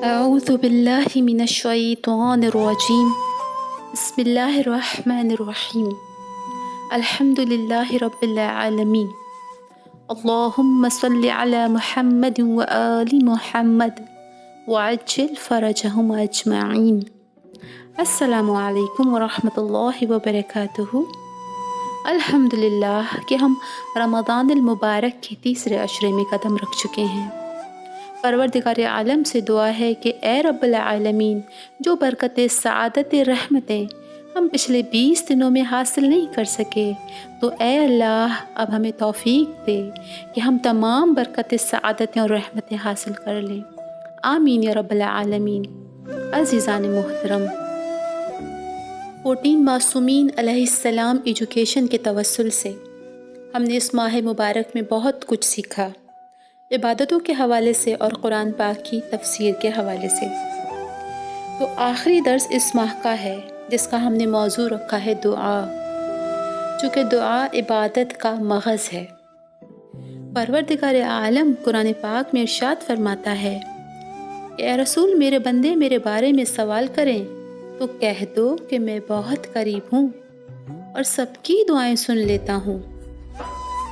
أعوذ بالله من الشيطان الرجيم. بسم الله الرحمن الرحيم. الحمد لله رب العالمين. اللهم صل على محمد وآل محمد وعجل فرجهم أجمعين. السلام علیکم ورحمۃ اللہ وبرکاتہ۔ الحمدللہ کہ ہم رمضان المبارک کے تیسرے عشرے میں قدم رکھ چکے ہیں۔ پروردگار عالم سے دعا ہے کہ اے رب العالمین، جو برکت سعادت رحمتیں ہم پچھلے 20 دنوں میں حاصل نہیں کر سکے، تو اے اللہ اب ہمیں توفیق دے کہ ہم تمام برکت سعادتیں اور رحمتیں حاصل کر لیں۔ آمین یا رب العالمین۔ عزیزان محترم، 14 معصومین علیہ السلام ایجوکیشن کے توسل سے ہم نے اس ماہ مبارک میں بہت کچھ سیکھا، عبادتوں کے حوالے سے اور قرآن پاک کی تفسیر کے حوالے سے۔ تو آخری درس اس ماہ کا ہے جس کا ہم نے موضوع رکھا ہے دعا، چونکہ دعا عبادت کا مغز ہے۔ پروردگار عالم قرآن پاک میں ارشاد فرماتا ہے کہ اے رسول، میرے بندے میرے بارے میں سوال کریں تو کہہ دو کہ میں بہت قریب ہوں اور سب کی دعائیں سن لیتا ہوں۔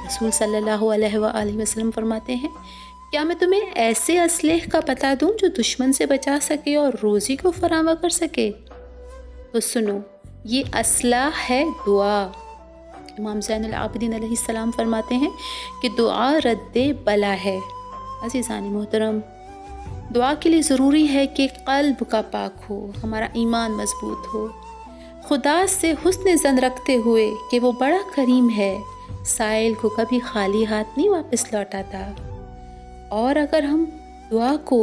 رسول صلی اللہ علیہ وآلہ وسلم فرماتے ہیں، کیا میں تمہیں ایسے اسلحے کا پتہ دوں جو دشمن سے بچا سکے اور روزی کو فراہم کر سکے؟ تو سنو، یہ اسلحہ ہے دعا۔ امام زین العابدین علیہ السلام فرماتے ہیں کہ دعا رد بلا ہے۔ عزیزان محترم، دعا کے لیے ضروری ہے کہ قلب کا پاک ہو، ہمارا ایمان مضبوط ہو، خدا سے حسن ظن رکھتے ہوئے کہ وہ بڑا کریم ہے، سائل کو کبھی خالی ہاتھ نہیں واپس لوٹاتا۔ اور اگر ہم دعا کو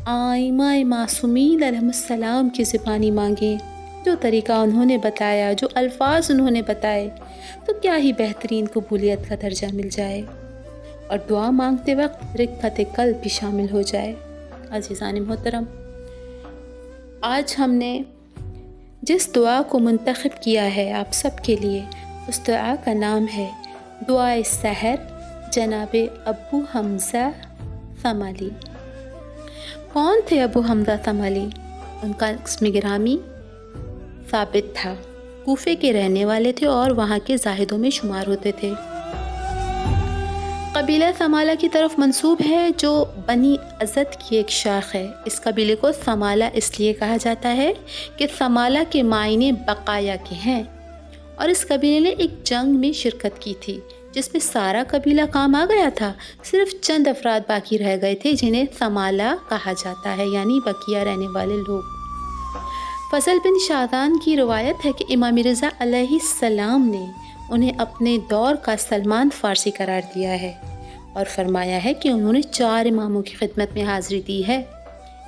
آئمہ معصومین علیہ السلام کی زبانی مانگیں، جو طریقہ انہوں نے بتایا، جو الفاظ انہوں نے بتائے، تو کیا ہی بہترین قبولیت کا درجہ مل جائے اور دعا مانگتے وقت رقت قلب بھی شامل ہو جائے۔ عزیزان محترم، آج ہم نے جس دعا کو منتخب کیا ہے آپ سب کے لیے، اس دعا کا نام ہے دعائے سحر جناب ابو حمزہ ثمالی۔ کون تھے ابو حمزہ ثمالی؟ ان کا اسم گرامی ثابت تھا، کوفے کے رہنے والے تھے اور وہاں کے زاہدوں میں شمار ہوتے تھے۔ قبیلہ ثمالہ کی طرف منسوب ہے، جو بنی ازد کی ایک شاخ ہے۔ اس قبیلے کو ثمالہ اس لیے کہا جاتا ہے کہ ثمالہ کے معنی بقایا کے ہیں، اور اس قبیلے نے ایک جنگ میں شرکت کی تھی جس میں سارا قبیلہ کام آ گیا تھا، صرف چند افراد باقی رہ گئے تھے جنہیں ثمالہ کہا جاتا ہے، یعنی بقیہ رہنے والے لوگ۔ فضل بن شاذان کی روایت ہے کہ امام رضا علیہ السلام نے انہیں اپنے دور کا سلمان فارسی قرار دیا ہے اور فرمایا ہے کہ انہوں نے 4 اماموں کی خدمت میں حاضری دی ہے: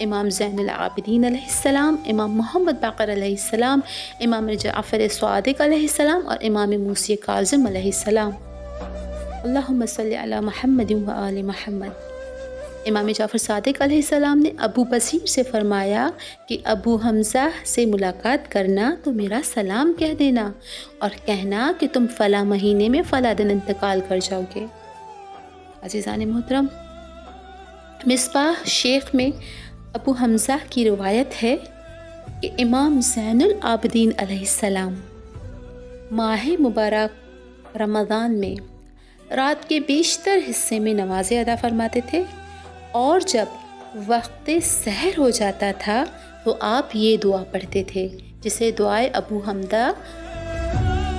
امام زین العابدین علیہ السلام، امام محمد باقر علیہ السلام، امام جعفر صادق علیہ السلام اور امام موسی کاظم علیہ السلام۔ اللہم صلی علی محمد و آل محمد۔ امام جعفر صادق علیہ السلام نے ابو بصیر سے فرمایا کہ ابو حمزہ سے ملاقات کرنا تو میرا سلام کہہ دینا اور کہنا کہ تم فلاں مہینے میں فلاں دن انتقال کر جاؤ گے۔ عزیزان محترم، مصباح شیخ میں ابو حمزہ کی روایت ہے کہ امام زین العابدین علیہ السلام ماہ مبارک رمضان میں رات کے بیشتر حصے میں نمازیں ادا فرماتے تھے، اور جب وقت سحر ہو جاتا تھا تو آپ یہ دعا پڑھتے تھے جسے دعائے ابو حمزہ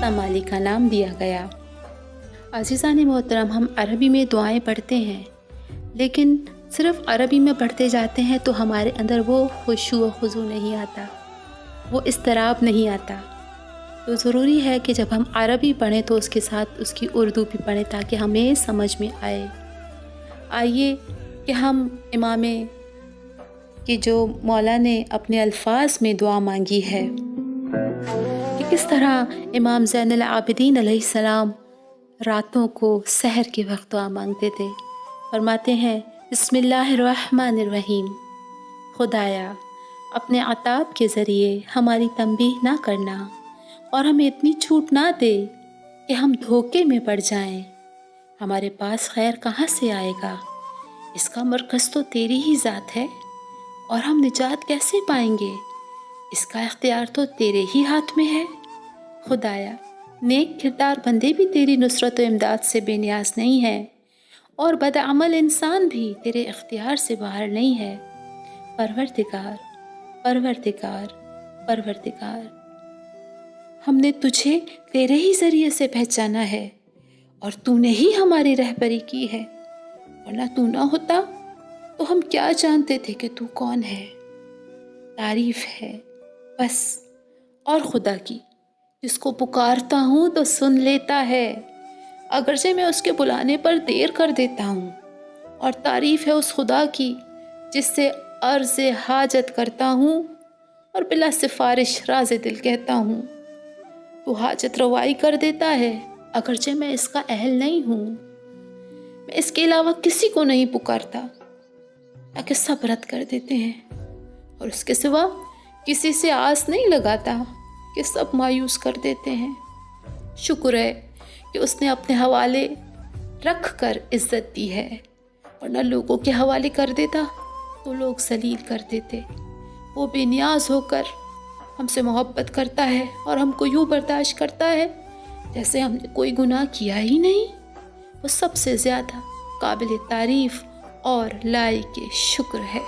ثمالی کا نام دیا گیا۔ عزیزان محترم، ہم عربی میں دعائیں پڑھتے ہیں، لیکن صرف عربی میں پڑھتے جاتے ہیں تو ہمارے اندر وہ خشوع و خضوع نہیں آتا، وہ اضطراب نہیں آتا۔ تو ضروری ہے کہ جب ہم عربی پڑھیں تو اس کے ساتھ اس کی اردو بھی پڑھیں تاکہ ہمیں سمجھ میں آئے۔ آئیے کہ ہم امام کی جو مولا نے اپنے الفاظ میں دعا مانگی ہے کہ کس طرح امام زین العابدین علیہ السلام راتوں کو سحر کے وقت دعا مانگتے تھے۔ فرماتے ہیں، بسم اللہ الرحمن الرحیم، خدایا اپنے عطاب کے ذریعے ہماری تنبیہ نہ کرنا اور ہمیں اتنی چھوٹ نہ دے کہ ہم دھوکے میں پڑ جائیں، ہمارے پاس خیر کہاں سے آئے گا؟ اس کا مرکز تو تیری ہی ذات ہے، اور ہم نجات کیسے پائیں گے؟ اس کا اختیار تو تیرے ہی ہاتھ میں ہے۔ خدایا، نیک کردار بندے بھی تیری نصرت و امداد سے بے نیاز نہیں ہیں، اور بدعمل انسان بھی تیرے اختیار سے باہر نہیں ہے۔ پروردگار، پروردگار، پروردگار، ہم نے تجھے تیرے ہی ذریعے سے پہچانا ہے، اور تو نے ہی ہماری رہبری کی ہے، ورنہ تو نہ ہوتا تو ہم کیا جانتے تھے کہ تو کون ہے۔ تعریف ہے بس اور خدا کی، جس کو پکارتا ہوں تو سن لیتا ہے، اگرچہ میں اس کے بلانے پر دیر کر دیتا ہوں۔ اور تعریف ہے اس خدا کی جس سے عرض حاجت کرتا ہوں اور بلا سفارش راز دل کہتا ہوں۔ تو حاجت روائی کر دیتا ہے، اگرچہ میں اس کا اہل نہیں ہوں۔ میں اس کے علاوہ کسی کو نہیں پکارتا، تاکہ سب رد کر دیتے ہیں، اور اس کے سوا کسی سے آس نہیں لگاتا کہ سب مایوس کر دیتے ہیں۔ شکر ہے کہ اس نے اپنے حوالے رکھ کر عزت دی ہے، ورنہ لوگوں کے حوالے کر دیتا تو لوگ ذلیل کر دیتے۔ وہ بے نیاز ہو کر ہم سے محبت کرتا ہے، اور ہم کو یوں برداشت کرتا ہے جیسے ہم نے کوئی گناہ کیا ہی نہیں۔ وہ سب سے زیادہ قابل تعریف اور لائق شکر ہے۔